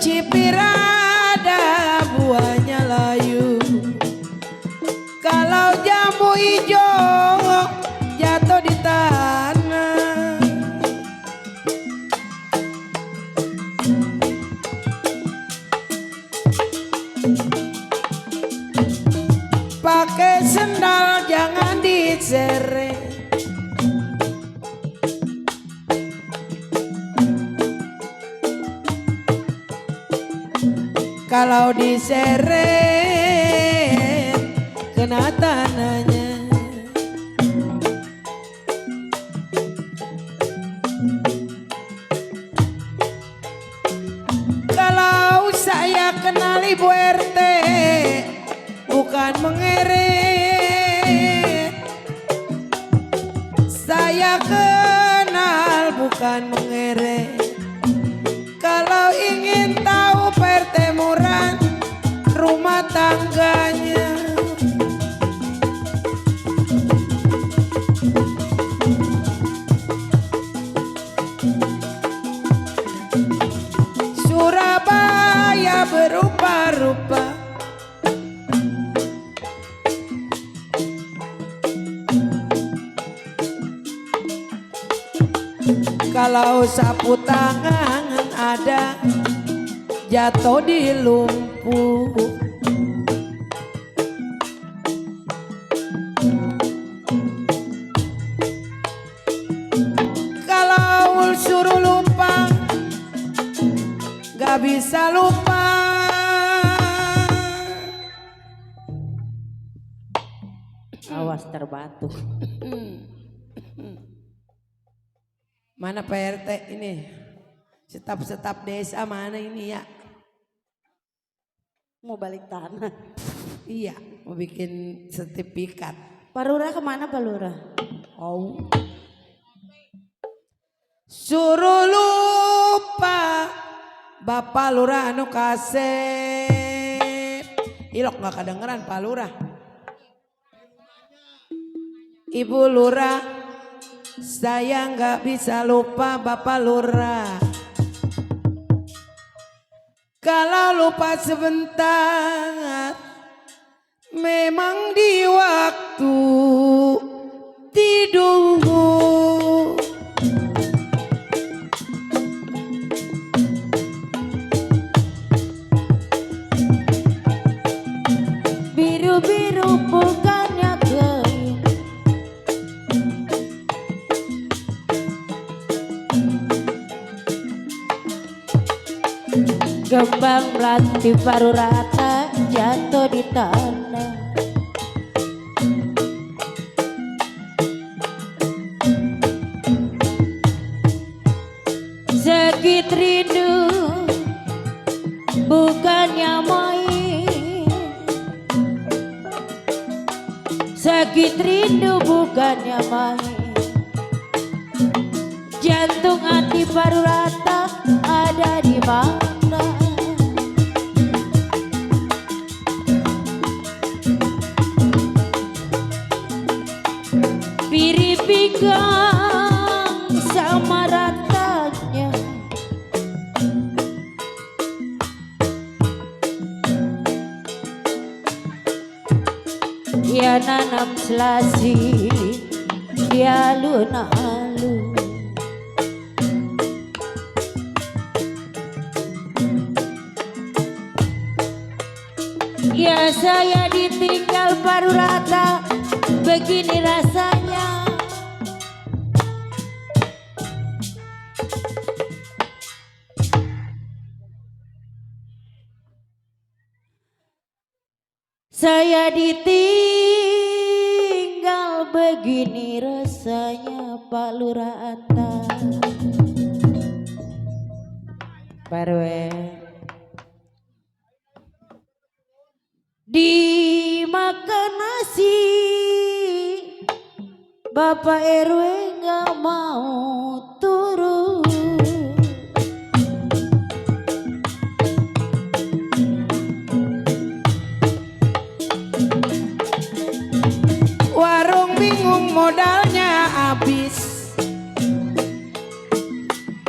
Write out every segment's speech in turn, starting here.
mencipir ada buahnya layu. Kalau jambu hijau jatuh di tanah, pakai sendal jangan diseret. Kalau diseret kena tanahnya. Kalau saya kenal Ibu RT bukan mengeret. Saya kenal bukan mengeret. Kalau ingin tahu pertemuan rumah tangganya, Surabaya berupa-rupa. Kalau sapu tangan ada jatuh di lumpur. Kalau suruh lupa gak bisa lupa. Awas terbatuk. Mana Pak RT ini? Setap-setap desa mana ini ya? Mau balik tanah. Iya, mau bikin sertifikat. Pak Lurah kemana Pak Lurah? Oh. Suruh lupa Bapak Lurah anu kasep. Ilok gak kedengeran Pak Lurah. Ibu Lurah, saya nggak bisa lupa Bapak Lurah. Kalau lupa sebentar, memang di waktu tidur. Biru-biru bukannya gelap, kembang melati baru rata jatuh di tanah. Sakit rindu bukannya main, sakit rindu bukannya main. Jantung hati baru rata ada di mana? Piripikan sama ratanya, ya nanam selasi di alun-alun. Ya saya ditinggal baru rata, begini rasanya. Saya ditinggal begini rasanya Pak Lurah Anta. Parwe dimakan nasi, Bapak RW nggak mau turun. Warung bingung modalnya habis.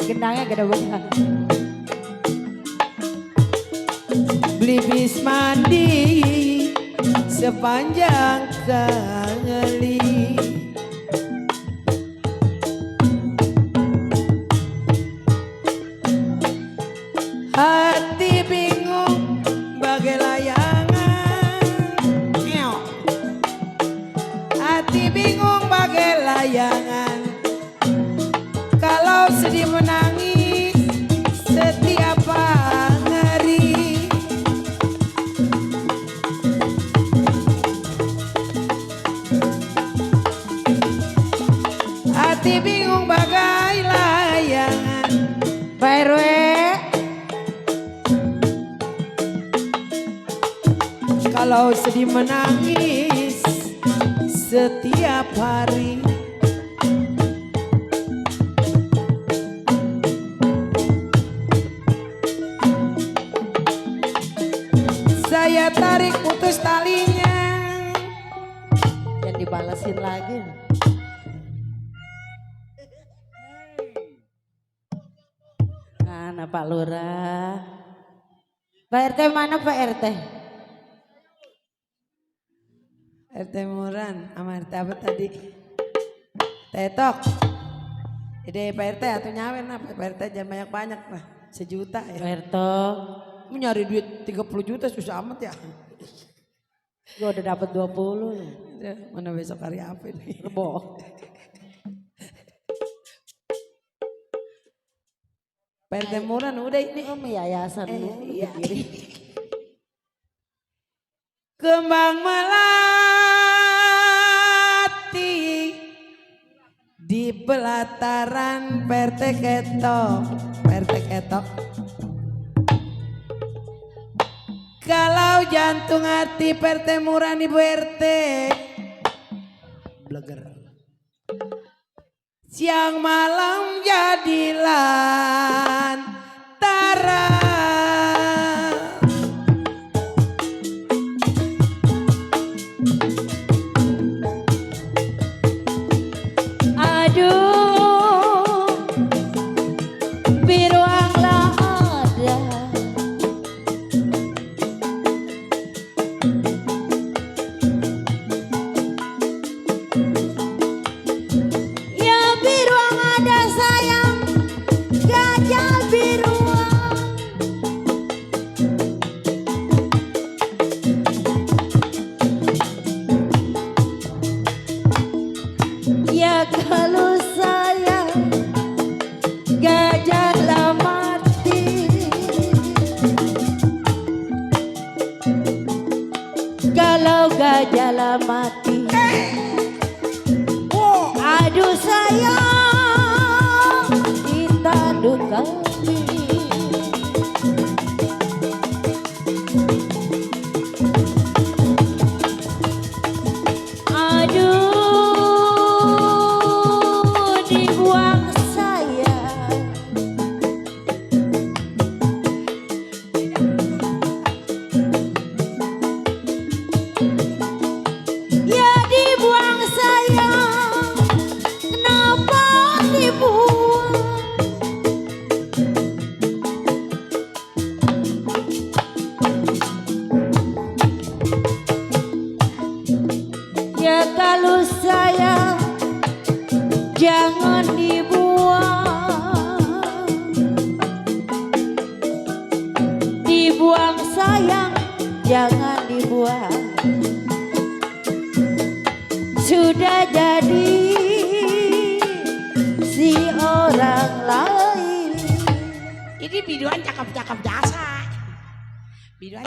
Gendangnya gede banget. beli bis mandi sepanjang kali. Hati bingung bagai layangan, hati bingung bagai layangan. Kalau sedih menangis setiap hari. Hati bingung bagai layangan. Pak RW, Kalau sedih menangis setiap hari. Saya tarik putus talinya. yang dibalesin lagi. Mana Pak Lurah? Pak RT mana Pak RT? RT Muran sama RT apa tadi? Tetok. Ide Pak RT atau nyawen apa? Pak RT jangan banyak-banyak lah. 1 juta ya. Pak RT, Mau nyari duit 30 juta susah amat ya. gue udah dapat 20. Ya, mana besok hari apa ini? Rebo. Pak RT Muran udah ini. Oh, yayasan lu Iya. berdiri. Kembang melati di pelataran PRT Ketok, PRT Ketok. Kalau jantung hati PRT Muran Ibu RT bleger. Siang malam jadi lantaran. Aduh, biruanglah ada. Ya biruang ada sayang, gajah biruang. Ya kalau sayang gajahlah mati. Kalau gajahlah mati, aduh sayang kita duka. Aduh, dibuang sayang. Ya dibuang sayang, kenapa dibuang? Ya kalau sayang jangan dibuang. Dibuang sayang jangan dibuang. Sudah jadi si orang lain. Ini biduan cakep-cakep jasa. Biduan